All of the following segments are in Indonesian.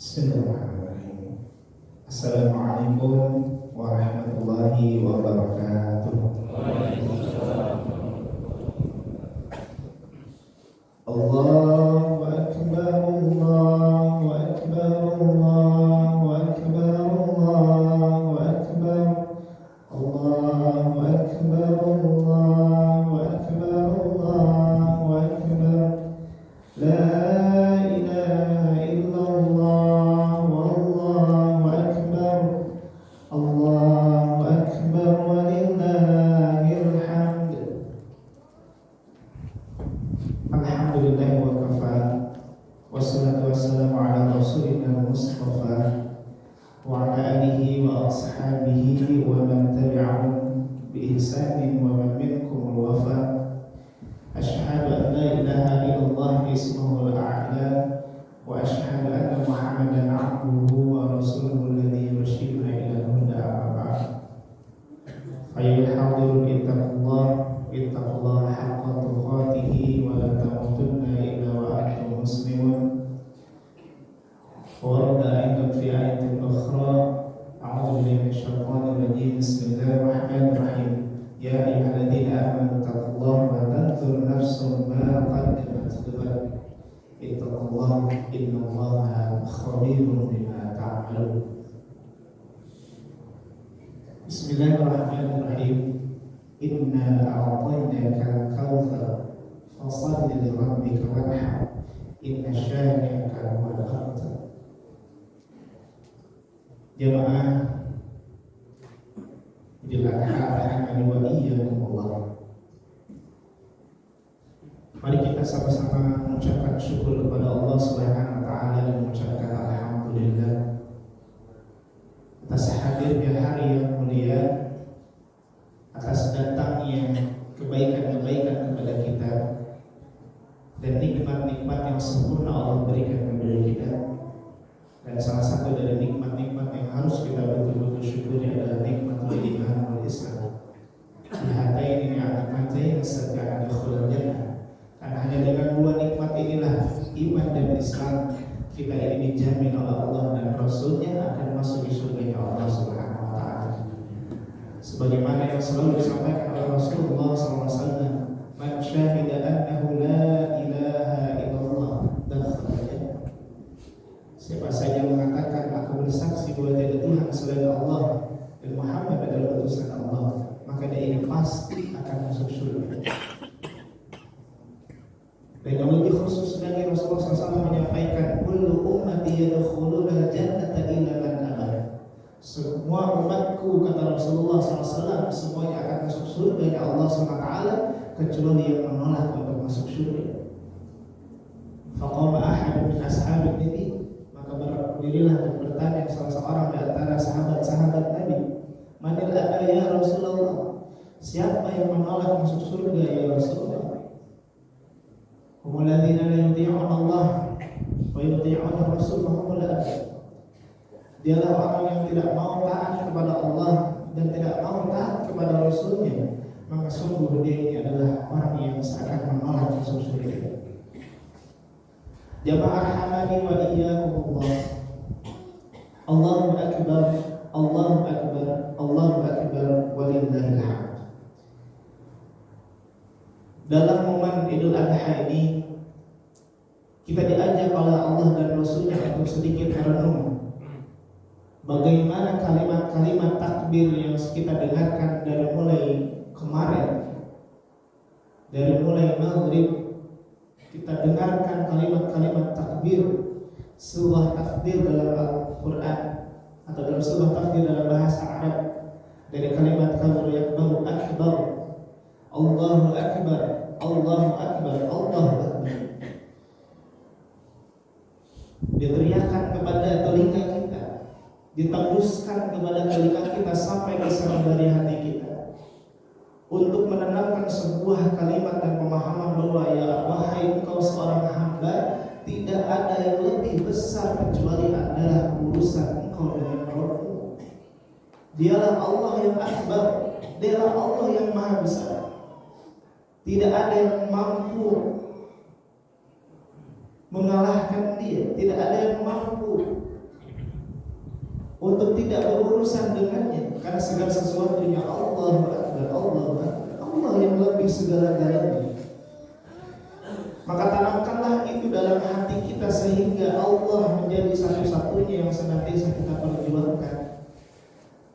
Bismillahirrahmanirrahim. Assalamualaikum warahmatullahi wabarakatuh. Allahu akbar, Allahu akbar, Allahu akbar, Allahu akbar, Allahu akbar, Allahu akbar, Allahu akbar. La wassalatu wassalamu ala rasulina Mustafa wa ala alihi wa ashabihi wa man tabi'ahum bi ihsanin wa man minkum wafa. Asyhadu an la ilaha illallah ismuhu al-a'la wa asyhadu anna Muhammadan abduhu wa rasuluhu alladhi yurshiduna ila al-huda amma ba'd. Ayyuhal hadirun ittaqullaha haqqa tuqatih wa la tamutunna illa wa antum muslimun. ورد أيضا في آية أخرى أعوذ بالله من الشيطان الرجيم بسم الله الرحمن الرحيم يا أيها الذين آمنوا اتقوا الله ولتنظر نفس ما قدمت لغد اتقوا الله إن الله خبير بما تعملون. بسم الله الرحمن الرحيم إنا أعطيناك الكوثر فصل لربك وانحر إن شانئك هو الأبتر. Jamaah Idul Adha rahimani wa iyyakumullah. Mari kita sama-sama mengucapkan syukur kepada Allah Subhanahu wa taala dan mengucapkan alhamdulillah atas hadirnya hari yang mulia, atas datangnya kebaikan-kebaikan kepada kita dan nikmat-nikmat yang sempurna Allah berikan kepada kita. Dan salah satu dari nikmat-nikmat yang harus kita betul-betul syukuri adalah nikmatul iman wal Islam. Hataini ni'mataini sadaqan dukhulul jannah. Karena hanya dengan dua nikmat inilah, iman dan Islam, kita ini dijamin oleh Allah dan Rasulnya akan masuk di surga Allah Subhanahu wa taala. Sebagaimana yang selalu disampaikan oleh Rasulullah SAW, man syahida annahu la ilaha illallah dakhala jannah. Siapa saja mengatakan aku bersaksi bahwa tidak Tuhan selain Allah dan Muhammad adalah utusan Allah, maka dia ini pasti akan masuk surga. Dan yang lebih khusus lagi Rasulullah SAW menyampaikan kullu ummati yadkhuluna jannata illa man abaa. Semua umatku, kata Rasulullah SAW, semuanya akan masuk surga ya Allah SWT kecuali yang menolak untuk masuk surga. Faqama ahad min ashabil nabi, berdirilah dan bertanya salah seorang di antara sahabat-sahabat Nabi, manil aba ya Rasulullah, siapa yang menolak masuk surga ya Rasulullah? Humul ladzina la yuti'una Allah wa yuti'una Rasul wa humul aba. Dialah orang yang tidak mau taat kepada Allah dan tidak mau taat kepada Rasulnya, maka sungguh dia ini adalah orang yang seakan menolak masuk surga. Jamaah rahimani wa iyyakumullah. Allahu akbar, Allahu akbar, Allahu akbar, walillahil hamd. Dalam momen Idul Adha ini kita diajak oleh Allah dan Rasulnya untuk sedikit merenung bagaimana kalimat-kalimat takbir yang kita dengarkan dari mulai kemarin, dari mulai maghrib. Kita dengarkan kalimat-kalimat takbir, sebuah takbir dalam Al-Quran atau dalam sebuah takbir dalam bahasa Arab, dari kalimat Allahu akbar, Allahu akbar, Allahu akbar, Allahu akbar, diteriakkan kepada telinga kita, ditembuskan kepada telinga kita sampai ke sarang hati kita, untuk menanamkan sebuah kalimat dan pemahaman bahwa ya wahai engkau seorang hamba, tidak ada yang lebih besar kecuali adalah urusan engkau dengan Rabbmu. Dialah Allah yang akbar, dialah Allah yang maha besar. Tidak ada yang mampu mengalahkan dia, tidak ada yang mampu untuk tidak berurusan dengannya, karena segala sesuatunya Allah Akbar, Allah Akbar, Allah yang lebih segala-galanya. Maka tanamkanlah itu dalam hati kita sehingga Allah menjadi satu-satunya yang senantiasa kita perjuangkan,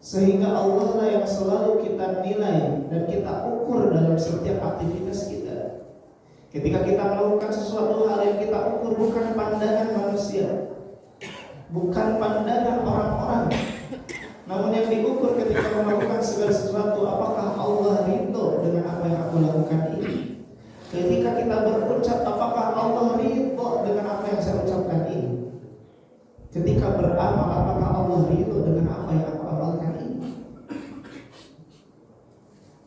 sehingga Allah lah yang selalu kita nilai dan kita ukur dalam setiap aktivitas kita. Ketika kita melakukan sesuatu hal yang kita ukur bukan pandangan manusia, bukan pandangan orang-orang, namun yang diukur ketika melakukan segala sesuatu, apakah Allah ridho dengan apa yang aku lakukan ini? Ketika kita berucap, apakah Allah ridho dengan apa yang saya ucapkan ini? Ketika beramal, apakah Allah ridho dengan apa yang aku amalkan ini?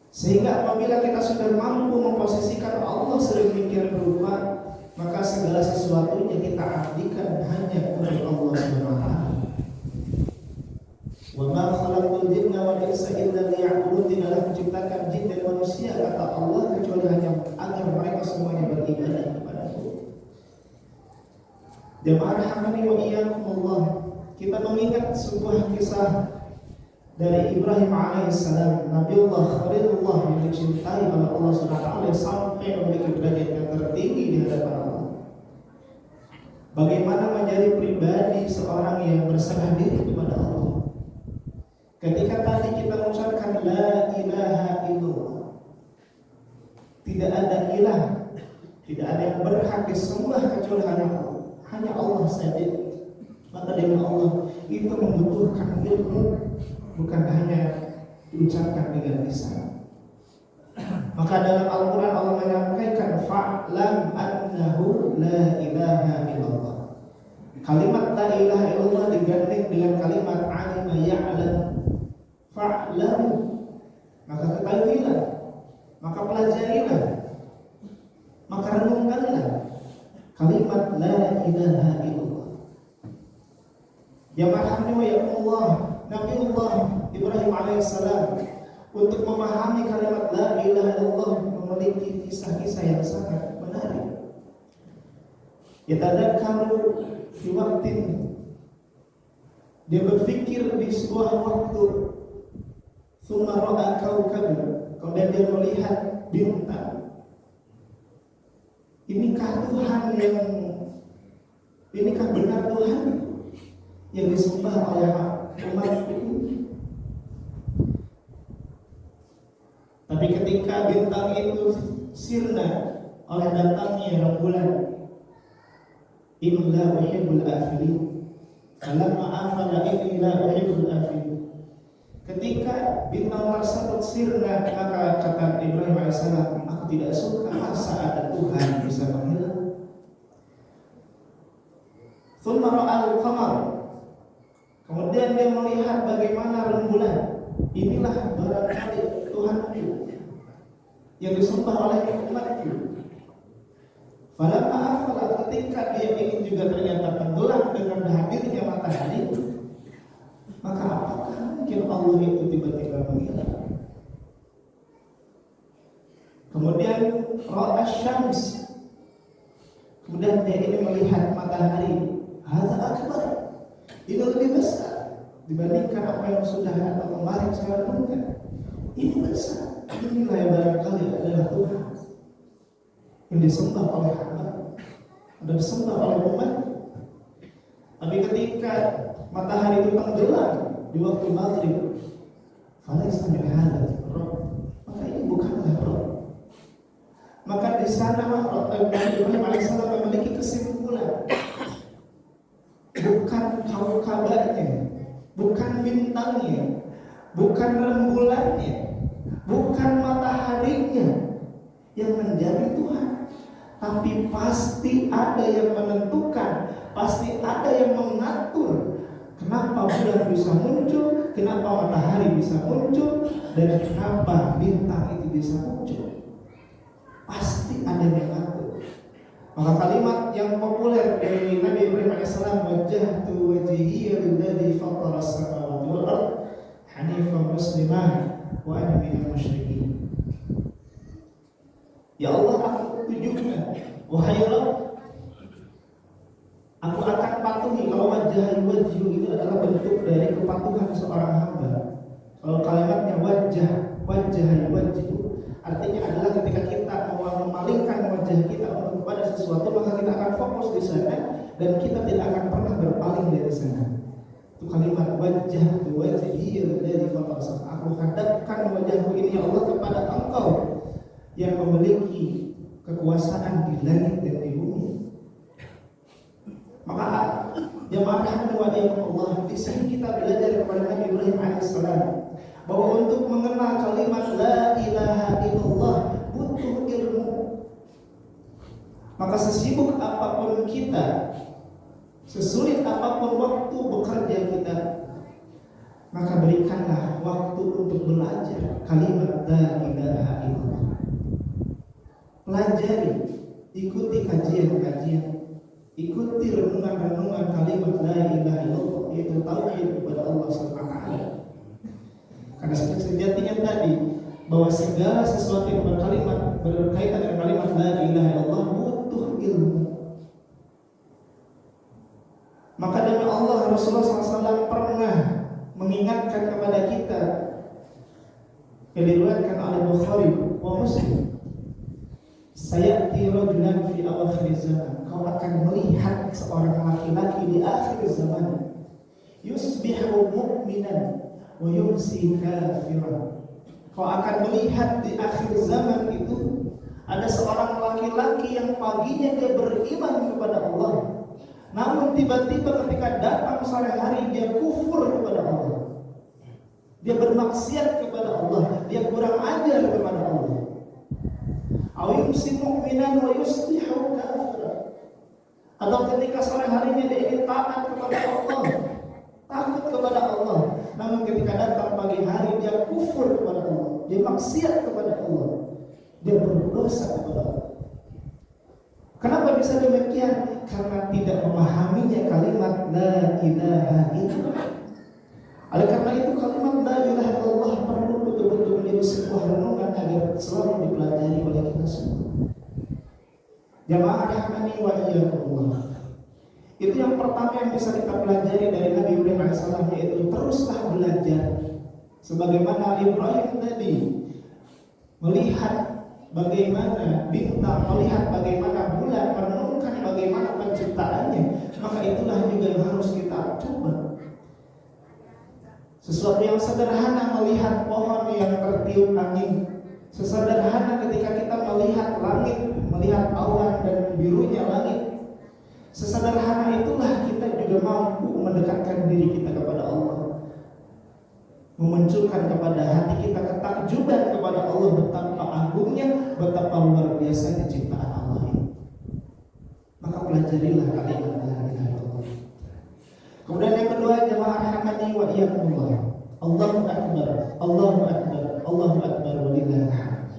Sehingga apabila kita sudah mampu memposisikan Allah sedemikian rupa, maka segala sesuatunya kita abdikan hanya kepada Allah SWT. Wa ma khalaqul jinna wal insa illa liya'budun. Tidaklah menciptakan jin dan manusia, kata Allah, kecuali hanya agar mereka semuanya beribadah kepada-Ku. Jamaah rahimani wa iyyakumullah, kita mengingat sebuah kisah dari Ibrahim alaihissalam, Nabiullah Khalilullah yang dicintai oleh Allah SWT sampai memiliki derajat yang tertinggi di hadapan Allah. Bagaimana menjadi pribadi seorang yang berserah diri kepada Allah. Ketika tadi kita mengucapkan la ilaha illallah, tidak ada ilah, tidak ada yang berhak disembah kecuali hanya Allah saja. Maka dengan Allah itu membutuhkan ilmu, bukan hanya diucapkan dengan lisan. Maka dalam Al-Quran Allah menyampaikan fa'lam annahu la ilaha illallah. Kalimat la ilaha illallah digandeng dengan kalimat alima ya'lam. Fa'lam, maka ketahuilah, maka pelajarilah, maka renungkanlah kalimat la ilaha illallah. Jamaah ya Allah, Nabiullah Ibrahim alaihissalam untuk memahami kalimat la ilaha illallah memiliki kisah-kisah yang sangat menarik. Yatadzakkaru fi waqtin, dia berpikir di sebuah waktu. Tsumma ra'a kawkaban, kemudian dia melihat bintang. Inikah benar Tuhan yang disembah oleh umat ini? Tapi ketika bintang itu sirna oleh datangnya rembulan, inna uhibbul afilin, falamma afala inna uhibbul afilin. Ketika bintang tersebut sirna, maka kata Ibrahim alaihissalam, aku tidak suka masa ada Tuhan bisa menghilang. Tsumma ra'al qamar, kemudian dia melihat bagaimana rembulan. Inilah barangkali Tuhanku yang disembah oleh umatku. Falamma afala, ketika dia ingin juga ternyata tenggelam dengan hadirnya matahari, maka apakah mungkin Allah itu tiba-tiba menghilang? Kemudian ra'a syams, kemudian dia ini melihat matahari. Hadza akbar, ini lebih besar dibandingkan apa yang sudah atau kemarin saya renungkan. Ini besar. Inilah yang barangkali adalah Tuhan yang disembah oleh hamba dan disembah oleh umat. Tapi ketika matahari itu tenggelam di waktu maghrib, falaisa min hadzal rabb, maka ini bukanlah Rabb. Maka di sana Ibrahim alaihissalam memiliki kesimpulan, bukan kaukabannya, bukan bintangnya, bukan rembulannya, bukan mataharinya yang menjadi Tuhan, tapi pasti ada yang menentukan, pasti ada yang mengatur kenapa bulan bisa muncul, kenapa matahari bisa muncul, dan kenapa bintang itu bisa muncul. Pasti ada yang mengatur. Maka kalimat yang populer dari Nabi Ibrahim alaihissalam, wajjahtu wajhiya lilladzi fatara as-samawati wal ardh hanifan musliman wa ana minal musyrikin. Ya Allah, aku tunjukkan, wahai Rabb, aku akan patuhi. Kalau wajah itu adalah bentuk dari kepatuhan seorang hamba. Kalau kalimatnya wajah artinya adalah ketika kita mau memalingkan wajah kita untuk kepada sesuatu, maka kita akan fokus di sana dan kita tidak akan pernah berpaling dari sana. Itu kalimat wajah dari fatasah. Aku hadapkan wajahku ini ya Allah kepada Engkau yang memiliki kekuasaan di langit dan di bumi. Maka jemaah rahimani Allah, di sini kita belajar kepada Nabi Ibrahim alaihissalam bahwa untuk mengenal kalimat la ilaha illallah butuh ilmu. Maka sesibuk apapun kita, sesulit apapun waktu bekerja kita, maka berikanlah waktu untuk belajar kalimat la ilaha illallah. Pelajari, ikuti kajian-kajian, ikuti renungan-renungan kalimat la ilaha illallah, yaitu tauhid kepada Allah Subhanahu wa taala. Karena sejatinya tadi bahwa segala sesuatu yang berkaitan dengan kalimat la ilaha illallah butuh ilmu. Maka demi Allah, Rasulullah SAW pernah mengingatkan kepada kita yang diriwayatkan oleh Bukhari wa Muslim, sayati rajulan fi awakhir zaman, kau akan melihat seorang laki-laki di akhir zaman, yusbihu mu'minan wa yumsi kafiran. Kau akan melihat di akhir zaman itu ada seorang laki-laki yang paginya dia beriman kepada Allah, namun tiba-tiba ketika datang sore hari dia kufur kepada Allah, dia bermaksiat kepada Allah, dia kurang ajar kepada Allah. Awimsi mu'minan wa yuslihu kafiran. Atau ketika sore harinya dia ingin taat kepada Allah, takut kepada Allah, namun ketika datang pagi hari dia kufur kepada Allah, dia maksiat kepada Allah, dia berdosa kepada Allah. Kenapa bisa demikian? Karena tidak memahaminya kalimat la ilaha illallah. Oleh karena itu kalimat la ilaha illallah perlu betul-betul menjadi sebuah renungan agar selalu dipelajari oleh kita semua. Jamaah rahmani wa iyyakumullah. Itu yang pertama yang bisa kita pelajari dari Nabi Ibrahim alaihissalam, yaitu teruslah belajar. Sebagaimana Ibrahim tadi melihat bagaimana bintang, melihat bagaimana bulan, merenungkan bagaimana penciptaannya, maka itulah juga yang harus kita coba. Sesuatu yang sederhana melihat pohon yang tertiup angin, sesederhana ketika kita melihat langit, melihat awan dan birunya langit, sesederhana itulah kita juga mampu mendekatkan diri kita kepada Allah, memunculkan kepada hati kita ketakjuban kepada Allah betapa agungnya, betapa luar biasanya ciptaan Allah ini. Maka pelajarilah kalimat la ilaha illallah. Kemudian yang kedua, jemaah rahmati wa iyyakumullah, Allahu akbar, Allahu akbar, Allahu akbar walillahil hamd.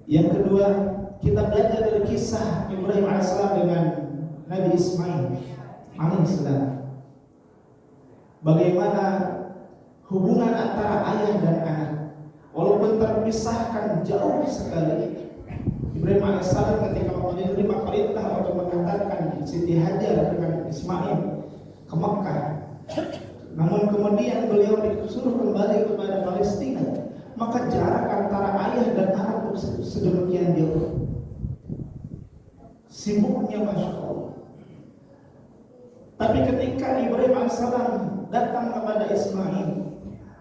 Yang kedua, kita belajar dari kisah Ibrahim alaihissalam dengan Nabi Ismail alaihissalam. Bagaimana hubungan antara ayah dan anak, walaupun terpisahkan jauh sekali. Ibrahim alaihissalam ketika menerima perintah untuk mengantarkan Siti Hajar dengan Ismail ke Mekah, namun kemudian beliau disuruh kembali kepada Palestina, maka jarak antara ayah dan anak sedemikian jauh. Sibuknya Masya Allah. Tapi ketika Ibrahim alaihissalam datang kepada Ismail,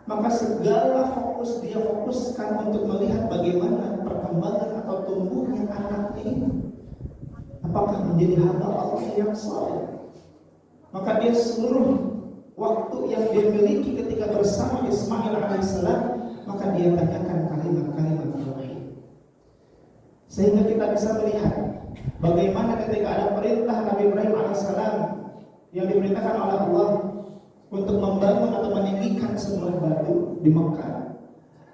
maka segala fokus dia fokuskan untuk melihat bagaimana perkembangan atau tumbuhnya anaknya ini, apakah menjadi hamba Allah yang saleh. Maka dia seluruh waktu yang dia miliki ketika bersama Ismail alaihissalam, maka dia tanyakan kalimat-kalimat tauhid. Sehingga kita bisa melihat bagaimana ketika ada perintah Nabi Ibrahim alaihissalam yang diperintahkan oleh Allah untuk membangun atau meninggikan sebuah batu di Mekah,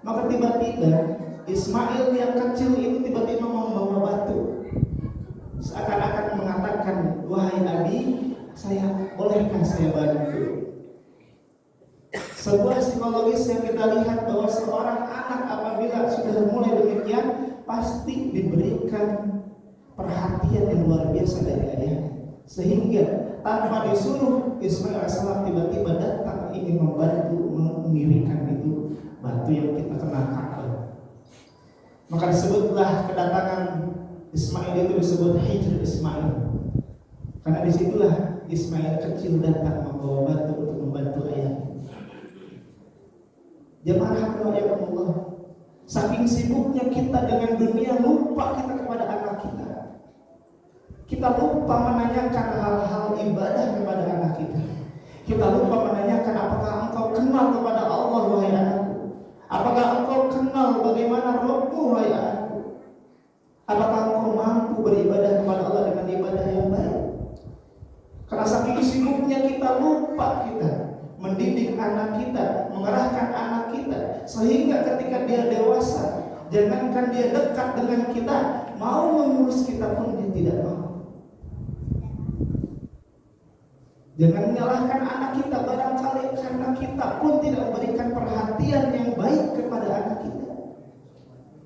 maka tiba-tiba Ismail yang kecil itu tiba-tiba membawa batu, seakan-akan mengatakan, wahai Nabi, bolehkah saya bantu? Sebuah psikologis yang kita lihat bahwa seorang anak apabila sudah mulai demikian pasti diberikan perhatian yang luar biasa dari ayahnya, sehingga tanpa disuruh Ismail AS tiba-tiba datang ingin membantu mendirikan itu batu yang kita kenal Ka'bah. Maka disebutlah kedatangan Ismail itu disebut Hijr Ismail, karena disitulah Ismail kecil datang membawa batu untuk membantu ayahnya. Jemaah Allah, saking sibuknya kita dengan dunia, lupa kita kepada anak kita. Kita lupa menanyakan hal-hal ibadah kepada anak kita. Kita lupa menanyakan, apakah engkau kenal kepada Allah wahai anakku? Apakah engkau kenal bagaimana Rabbmu wahai anakku? Apakah engkau mampu beribadah kepada Allah dengan ibadah yang baik? Karena saking sibuknya kita lupa kita mendidik anak kita, mengarahkan anak kita, sehingga ketika dia dewasa, jangankan dia dekat dengan kita, mau mengurus kita pun dia tidak mau. Jangan menyalahkan anak kita, barangkali karena kita pun tidak memberikan perhatian yang baik kepada anak kita,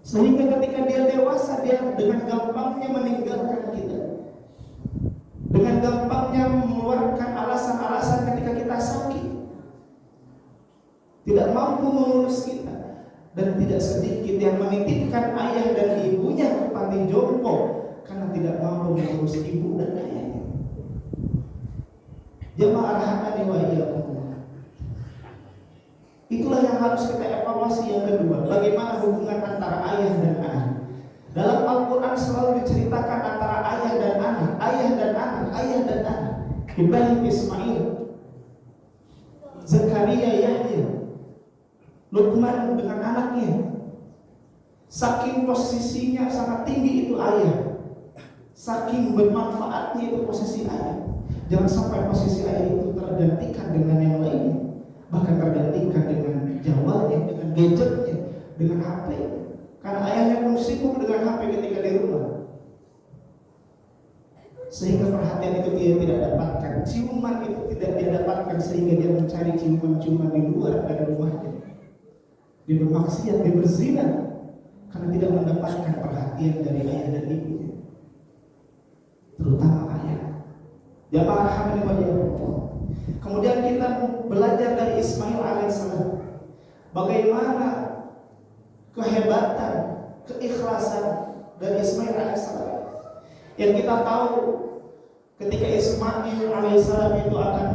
sehingga ketika dia dewasa, dia dengan gampangnya meninggalkan kita, dengan gampangnya mengeluarkan alasan-alasan ketika kita sakit, tidak mampu mengurus kita. Dan tidak sedikit yang menitipkan ayah dan ibunya ke panti jompo karena tidak mampu mengurus ibu dan ayahnya. Jemaah rahmani wa iyyakum, itulah yang harus kita evaluasi. Yang kedua, bagaimana hubungan antara ayah dan anak. Dalam Al-Quran selalu diceritakan antara ayah dan anak, ayah dan anak, ayah dan anak. Ibrahim Ismail, Zakaria Yahya, Luqman dengan anaknya. Saking posisinya sangat tinggi itu ayah, saking bermanfaatnya itu posisi ayah. Jangan sampai posisi ayah itu tergantikan dengan yang lain, bahkan tergantikan dengan jawabnya, dengan gadgetnya, dengan HP. Karena ayahnya pun sibuk dengan HP ketika di rumah, sehingga perhatian itu dia tidak dapatkan, ciuman itu tidak dia dapatkan, sehingga dia mencari ciuman-ciuman di luar dari rumahnya. Dia bermaksiat, dia berzina karena tidak mendapatkan perhatian dari ayah dan ibunya, terutama ayah. Jamaah rahimahumullah. Kemudian kita belajar dari Ismail alaihissalam bagaimana kehebatan, keikhlasan dari Ismail alaihissalam. Yang kita tahu ketika Ismail alaihissalam itu akan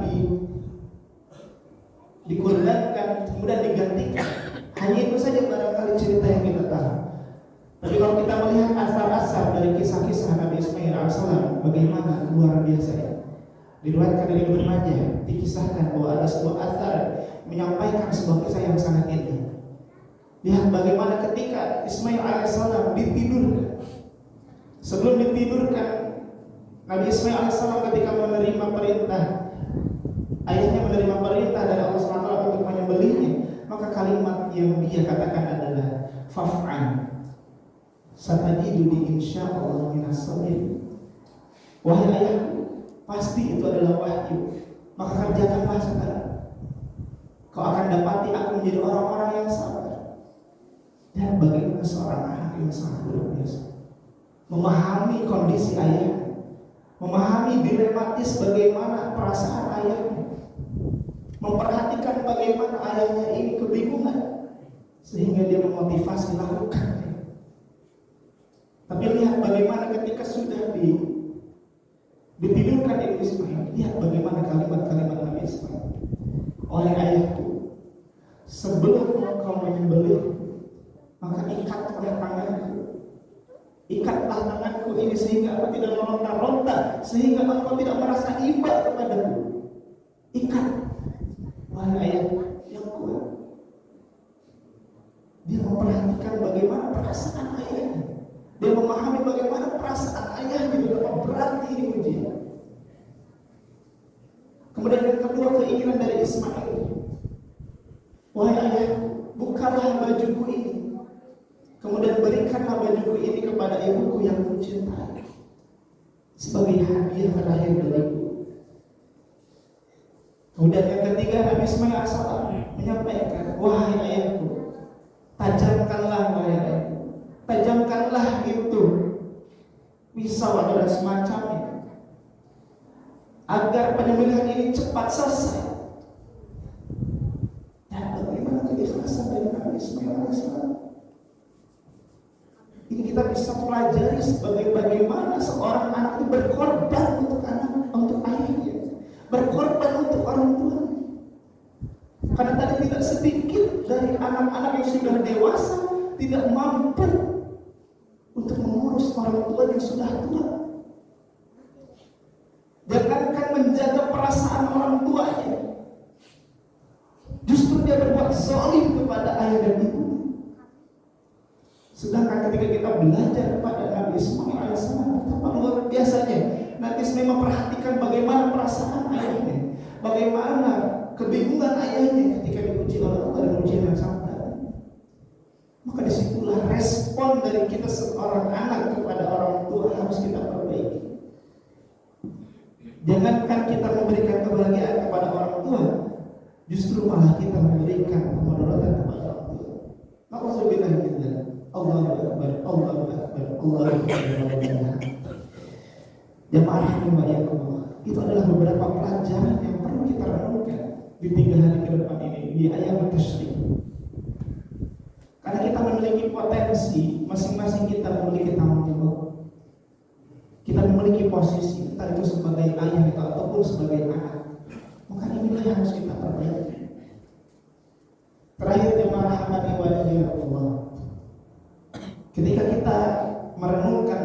dikurbankan, kemudian digantikan. Hanya itu saja barangkali cerita yang kita tahu. Tapi kalau kita melihat asal-asal dari kisah-kisah Nabi Ismail alaihissalam, bagaimana luar biasa ya. Diriwayatkan dari Ibnu Majah, dikisahkan bahwa ada sebuah athar menyampaikan sebuah kisah yang sangat indah. Lihat bagaimana ketika Ismail alaihissalam ditidurkan. Sebelum ditidurkan, Nabi Ismail alaihissalam ketika menerima perintah, ayahnya menerima perintah dari Allah SWT untuk menyembelihnya, maka kalimat yang dia katakan adalah faf'an satajiduni insyaallah minas sabirin. Wahai ayahku, pasti itu adalah wahyu, maka kerjakanlah sekarang. Kau akan dapati aku menjadi orang-orang yang sabar. Dan bagaimana seorang anak yang sangat luar biasa memahami kondisi ayahnya, memahami dilematis bagaimana perasaan ayahnya, memperhatikan bagaimana ayahnya ini kebingungan, sehingga dia memotivasi lakukan. Tapi lihat bagaimana ketika sudah ditidurkan Ibu Ismail, lihat bagaimana kalimat-kalimat Nabi Ismail. Oleh ayahku, sebelum engkau menyembelih, maka ikatlah tanganku. Ikatlah tanganku ini sehingga aku tidak meronta-ronta, sehingga engkau tidak merasa iba kepadaku. Ikat, wahai ayahku yang kuat. Dia memperhatikan bagaimana perasaan ayahnya. Dia memahami bagaimana perasaan ayahnya, betapa berat ini ujian. Kemudian yang kedua, keinginan dari Ismail. Wahai ayahku, bukalah bajuku ini, kemudian berikanlah bajuku ini kepada ibuku yang kucintai sebagai hadiah terakhir dariku. Kemudian yang ketiga, Nabi Ismail AS menyampaikan, wahai ayahku, tajamkanlah wahai ayahku, tajamkanlah itu pisau dan semacamnya, agar penyembelihan ini cepat selesai. Dan bagaimana keikhlasan dari Nabi Ismail AS? Ini kita bisa pelajari sebagai bagaimana seorang anak itu berkorban untuk anak, untuk ayahnya, berkorban untuk orang tua. Karena tadi tidak sedikit dari anak-anak yang sudah dewasa tidak mampu untuk mengurus orang tua yang sudah tua. Jangankan menjaga perasaan orang tuanya, justru dia berbuat zalim kepada ayah dan ibu. Sedangkan ketika kita belajar kepada Nabi Ismail alaihissalam, betapa luar biasanya Nabi Ismail memperhatikan bagaimana perasaan ayahnya, bagaimana kebingungan ayahnya ketika diuji oleh Allah dan ujian yang sangat berat. Maka disitulah respon dari kita seorang anak kepada orang tua harus kita perbaiki. Jangankan kita memberikan kebahagiaan kepada orang tua, justru malah kita memberikan kemudaratan kepada orang tua. Maka sebenarnya Allahu Akbar, Allahu Akbar, Allahu Akbar. Jamaah rahimakumullah, itu adalah beberapa pelajaran yang perlu kita renungkan di 3 hari ke depan ini di ayat tasyrik. Karena kita memiliki potensi, masing-masing kita memiliki tanggung jawab. Kita memiliki posisi, entah itu sebagai ayah kita ataupun sebagai anak. Maka inilah yang harus kita perbaiki. Terakhir, jemaah rahmani wa Allah, ketika kita merenungkan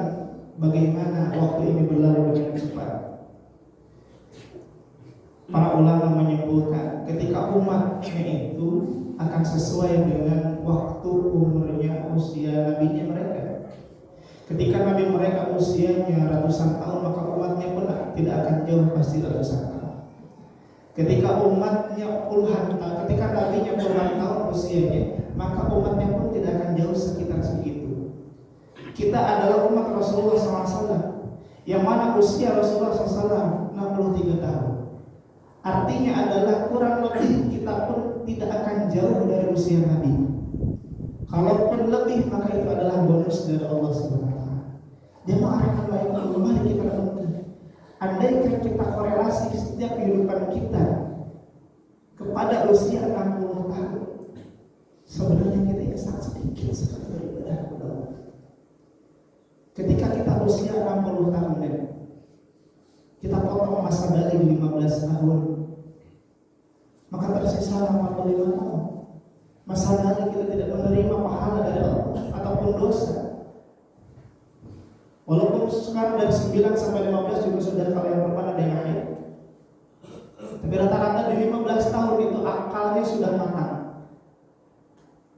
bagaimana waktu ini berlalu dengan cepat, para ulama menyebutkan ketika umatnya itu akan sesuai dengan waktu umurnya, usia nabinya mereka. Ketika nabi mereka usianya ratusan tahun, maka umatnya pun tidak akan jauh pasti ratusan tahun. Ketika umatnya puluhan tahun, ketika nabinya puluhan tahun usianya, maka umatnya pun tidak akan jauh sekitar segitu. Kita adalah umat Rasulullah SAW, yang mana usia Rasulullah SAW 63 tahun. Artinya adalah kurang lebih kita pun tidak akan jauh dari usia Nabi. Kalaupun lebih, maka itu adalah bonus dari Allah SWT. Jemaah rahimahullah, mari kita renungkan. Andaikan kita korelasi setiap kehidupan kita kepada usia 60 tahun, sebenarnya kita yang sangat sedikit sekali beribadah kepada Allah. Ketika kita usia 60 tahun, kita potong masa balik 15 tahun, maka tersisa 45 tahun. Masa balik kita tidak menerima pahala dari Allah ataupun dosa. Walaupun sekarang dari 9 sampai 15 juga sudah kalian berpada dengan akhir. Tapi rata-rata di 15 tahun itu akalnya sudah matang.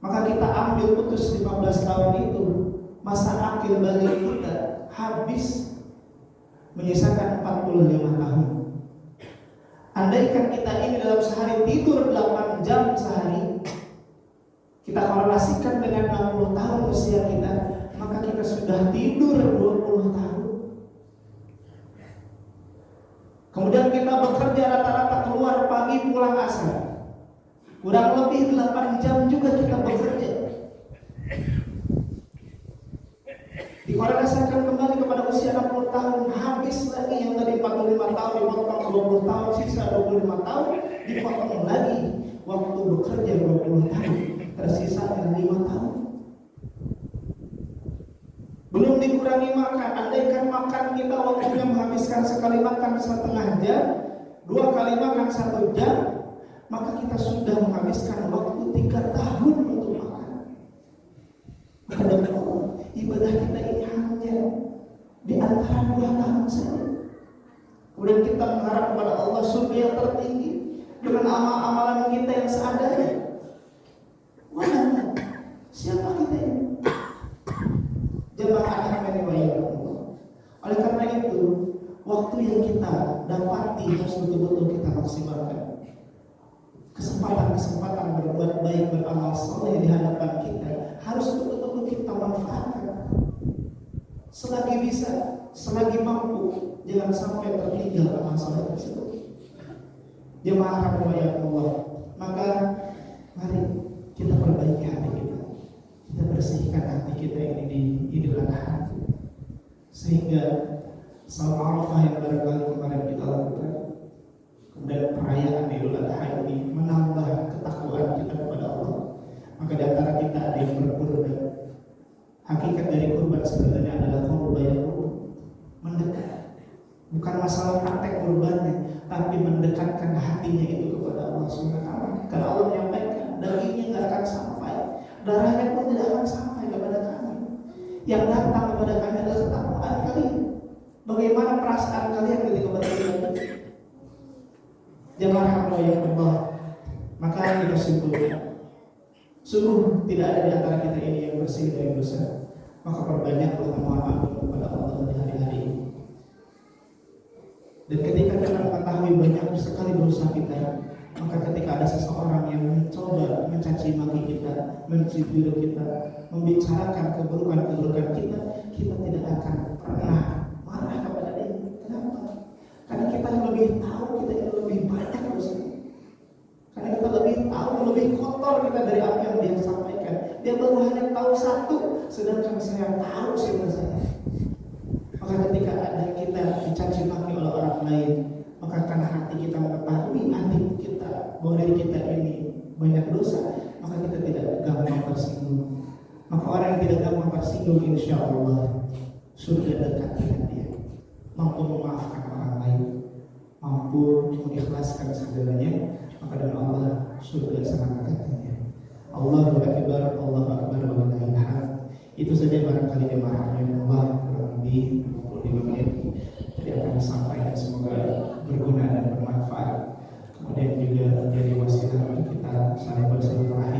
Maka kita ambil putus 15 tahun itu, masa akil bagi kita habis menyisakan 45 tahun. Andaikan kita ini dalam sehari tidur 8 jam sehari, kita korelasikan dengan 60 tahun usia kita, maka kita sudah tidur 20 tahun. Kemudian kita bekerja rata-rata keluar pagi pulang asar, kurang lebih 8 jam juga kita bekerja. Dikorelasikan kembali kepada usia 60 tahun, habis lagi yang tadi 45 tahun dipotong 20 tahun, sisa 25 tahun dipotong lagi, waktu bekerja 20 tahun, tersisa 5 tahun. Belum dikurangi makan, andaikan makan kita waktunya menghabiskan sekali makan setengah jam, 2 kali makan 1 jam, maka kita sudah menghabiskan waktu 3 tahun untuk makan. Maka demi Allah, ibadah kita ini hanya di antara 2 tahun saja. Kemudian kita mengharap kepada Allah surga yang tertinggi dengan amal-amalan kita yang seadanya. Mana? Siapa kita ini? Jemaah rahimani wa Allah. Oleh karena itu, waktu yang kita dapati harus betul-betul kita maksimalkan. Kesempatan-kesempatan berbuat baik, beramal saleh di hadapan kita harus betul-betul kita manfaatkan. Selagi bisa, selagi mampu, jangan sampai tertinggal amal saleh tersebut. Jemaah Allah, maka mari kita perbaiki hati kita. Kita bersihkan hati kita ini di Idul Adha, sehingga salat Arafah yang barangkali kemarin kita lakukan dan perayaan Idul Adha ini menambah ketakwaan kita kepada Allah. Maka di antara kita ada yang berkurban. Hakikat dari kurban sebenarnya adalah mendekat. Bukan masalah praktek kurbannya, tapi mendekatkan hatinya itu kepada Allah SWT. Karena Allah menyampaikan, dagingnya tidak akan sampai, darahnya pun tidak akan sampai kepada kami. Yang datang kepada kami adalah ketakwaan kalian. Bagaimana perasaan kalian ketika beribadah? Jemaah Allah, maka kita simpulkan, sungguh tidak ada di antara kita ini yang bersih dari dosa. Maka perbanyaklah mohon ampun kepada Allah di hari-hari ini. Dan ketika kita mengetahui banyak sekali dosa kita, maka ketika ada seseorang yang mencoba mencaci maki kita, mencibir kita, membicarakan keburukan-keburukan kita, kita tidak akan pernah marah kepada dia. Kenapa? Karena kita lebih tahu kita lebih banyak dosa. Karena kita lebih tahu, lebih kotor kita dari apa yang dia sampaikan. Dia baru hanya tahu satu, sedangkan saya tahu siapa saya. Maka ketika ada kita dicaci maki oleh orang lain, maka karena hati kita mengetahui hati kita bahwa diri kita ini banyak dosa, maka kita tidak gampang tersinggung. Maka orang yang tidak gampang tersinggung, insya Allah surga dekat dengan dia, mampu memaafkan orang lain, mampu mengikhlaskan segalanya. Maka dengan Allah surga sangat dekatnya. Allahu Akbar, Allahu Akbar, walillahil hamd. Itu saja barangkali jemaah yang Allah kurang lebih 25 menit jadi akan disampaikan, semoga berguna dan bermanfaat. Kemudian juga menjadi wasilah bagi kita saling bersilaturahmi